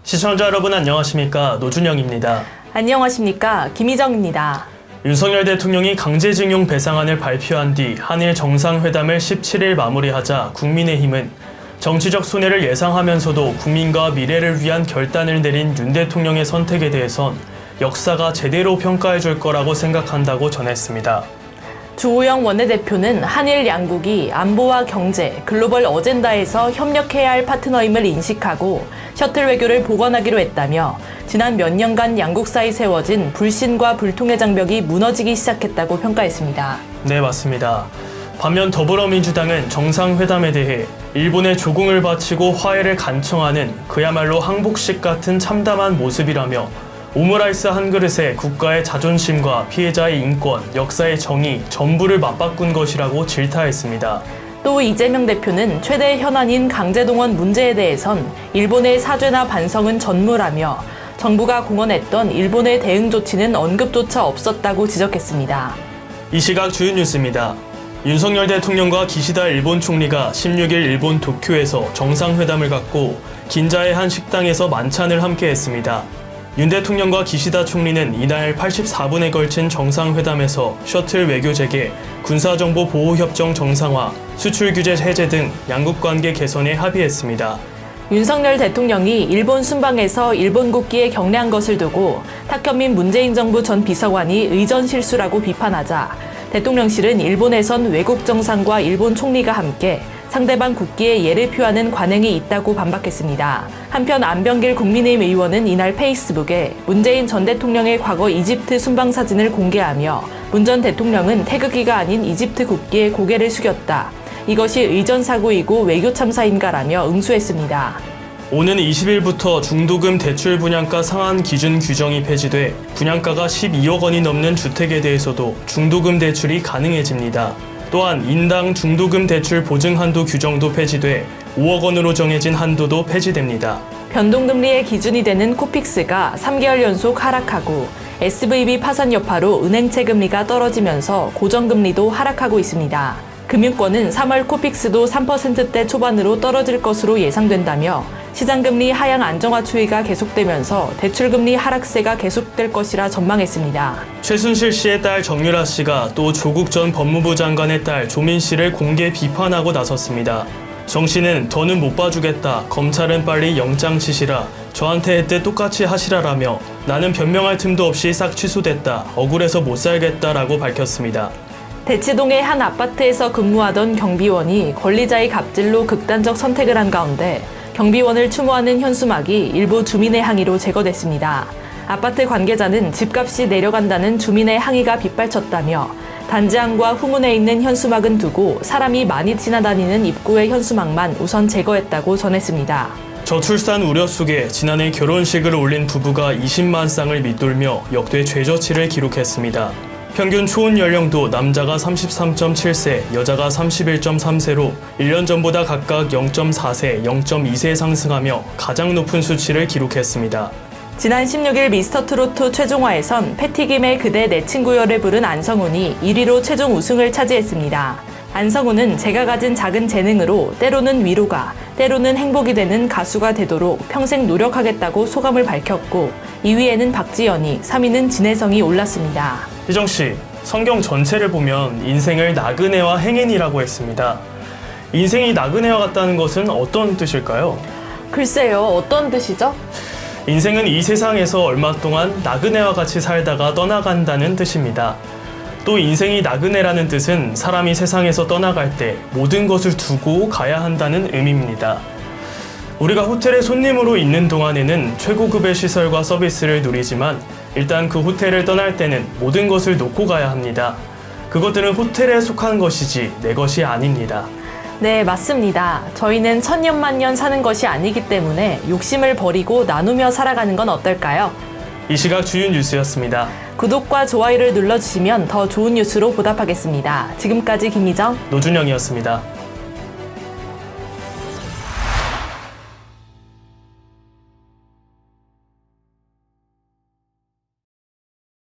시청자 여러분 안녕하십니까? 노준영입니다. 안녕하십니까? 김희정입니다. 윤석열 대통령이 강제징용 배상안을 발표한 뒤 한일 정상회담을 17일 마무리하자 국민의힘은 정치적 손해를 예상하면서도 국민과 미래를 위한 결단을 내린 윤 대통령의 선택에 대해선 역사가 제대로 평가해 줄 거라고 생각한다고 전했습니다. 주호영 원내대표는 한일 양국이 안보와 경제, 글로벌 어젠다에서 협력해야 할 파트너임을 인식하고 셔틀 외교를 복원하기로 했다며 지난 몇 년간 양국 사이 세워진 불신과 불통의 장벽이 무너지기 시작했다고 평가했습니다. 네, 맞습니다. 반면 더불어민주당은 정상회담에 대해 일본에 조공을 바치고 화해를 간청하는 그야말로 항복식 같은 참담한 모습이라며 오므라이스 한 그릇에 국가의 자존심과 피해자의 인권, 역사의 정의 전부를 맞바꾼 것이라고 질타했습니다. 또 이재명 대표는 최대 현안인 강제동원 문제에 대해선 일본의 사죄나 반성은 전무라며 정부가 공언했던 일본의 대응 조치는 언급조차 없었다고 지적했습니다. 이 시각 주요 뉴스입니다. 윤석열 대통령과 기시다 일본 총리가 16일 일본 도쿄에서 정상회담을 갖고 긴자의 한 식당에서 만찬을 함께 했습니다. 윤 대통령과 기시다 총리는 이날 84분에 걸친 정상회담에서 셔틀 외교 재개, 군사정보 보호협정 정상화, 수출 규제 해제 등 양국 관계 개선에 합의했습니다. 윤석열 대통령이 일본 순방에서 일본 국기에 경례한 것을 두고 탁현민 문재인 정부 전 비서관이 의전 실수라고 비판하자 대통령실은 일본에선 외국 정상과 일본 총리가 함께 상대방 국기에 예를 표하는 관행이 있다고 반박했습니다. 한편 안병길 국민의힘 의원은 이날 페이스북에 문재인 전 대통령의 과거 이집트 순방 사진을 공개하며 문 전 대통령은 태극기가 아닌 이집트 국기에 고개를 숙였다. 이것이 의전 사고이고 외교 참사인가라며 응수했습니다. 오는 20일부터 중도금 대출 분양가 상한 기준 규정이 폐지돼 분양가가 12억 원이 넘는 주택에 대해서도 중도금 대출이 가능해집니다. 또한 인당 중도금 대출 보증 한도 규정도 폐지돼 5억 원으로 정해진 한도도 폐지됩니다. 변동금리의 기준이 되는 코픽스가 3개월 연속 하락하고 SVB 파산 여파로 은행채 금리가 떨어지면서 고정금리도 하락하고 있습니다. 금융권은 3월 코픽스도 3%대 초반으로 떨어질 것으로 예상된다며 시장금리 하향 안정화 추이가 계속되면서 대출금리 하락세가 계속될 것이라 전망했습니다. 최순실 씨의 딸 정유라 씨가 또 조국 전 법무부 장관의 딸 조민 씨를 공개 비판하고 나섰습니다. 정 씨는 더는 못 봐주겠다. 검찰은 빨리 영장 치시라. 저한테 했듯 똑같이 하시라라며 나는 변명할 틈도 없이 싹 취소됐다. 억울해서 못 살겠다라고 밝혔습니다. 대치동의 한 아파트에서 근무하던 경비원이 권리자의 갑질로 극단적 선택을 한 가운데 경비원을 추모하는 현수막이 일부 주민의 항의로 제거됐습니다. 아파트 관계자는 집값이 내려간다는 주민의 항의가 빗발쳤다며 단지 안과 후문에 있는 현수막은 두고 사람이 많이 지나다니는 입구의 현수막만 우선 제거했다고 전했습니다. 저출산 우려 속에 지난해 결혼식을 올린 부부가 20만 쌍을 밑돌며 역대 최저치를 기록했습니다. 평균 초혼 연령도 남자가 33.7세, 여자가 31.3세로 1년 전보다 각각 0.4세, 0.2세 상승하며 가장 높은 수치를 기록했습니다. 지난 16일 미스터트로트 최종화에선 패티김의 그대 내 친구여를 부른 안성훈이 1위로 최종 우승을 차지했습니다. 안성훈은 제가 가진 작은 재능으로 때로는 위로가, 때로는 행복이 되는 가수가 되도록 평생 노력하겠다고 소감을 밝혔고 2위에는 박지연이, 3위는 진혜성이 올랐습니다. 희정 씨, 성경 전체를 보면 인생을 나그네와 행인이라고 했습니다. 인생이 나그네와 같다는 것은 어떤 뜻일까요? 글쎄요, 어떤 뜻이죠? 인생은 이 세상에서 얼마 동안 나그네와 같이 살다가 떠나간다는 뜻입니다. 또 인생이 나그네라는 뜻은 사람이 세상에서 떠나갈 때 모든 것을 두고 가야 한다는 의미입니다. 우리가 호텔에 손님으로 있는 동안에는 최고급의 시설과 서비스를 누리지만 일단 그 호텔을 떠날 때는 모든 것을 놓고 가야 합니다. 그것들은 호텔에 속한 것이지 내 것이 아닙니다. 네, 맞습니다. 저희는 천년만년 사는 것이 아니기 때문에 욕심을 버리고 나누며 살아가는 건 어떨까요? 이 시각 주요 뉴스였습니다. 구독과 좋아요를 눌러주시면 더 좋은 뉴스로 보답하겠습니다. 지금까지 김희정, 노준영이었습니다.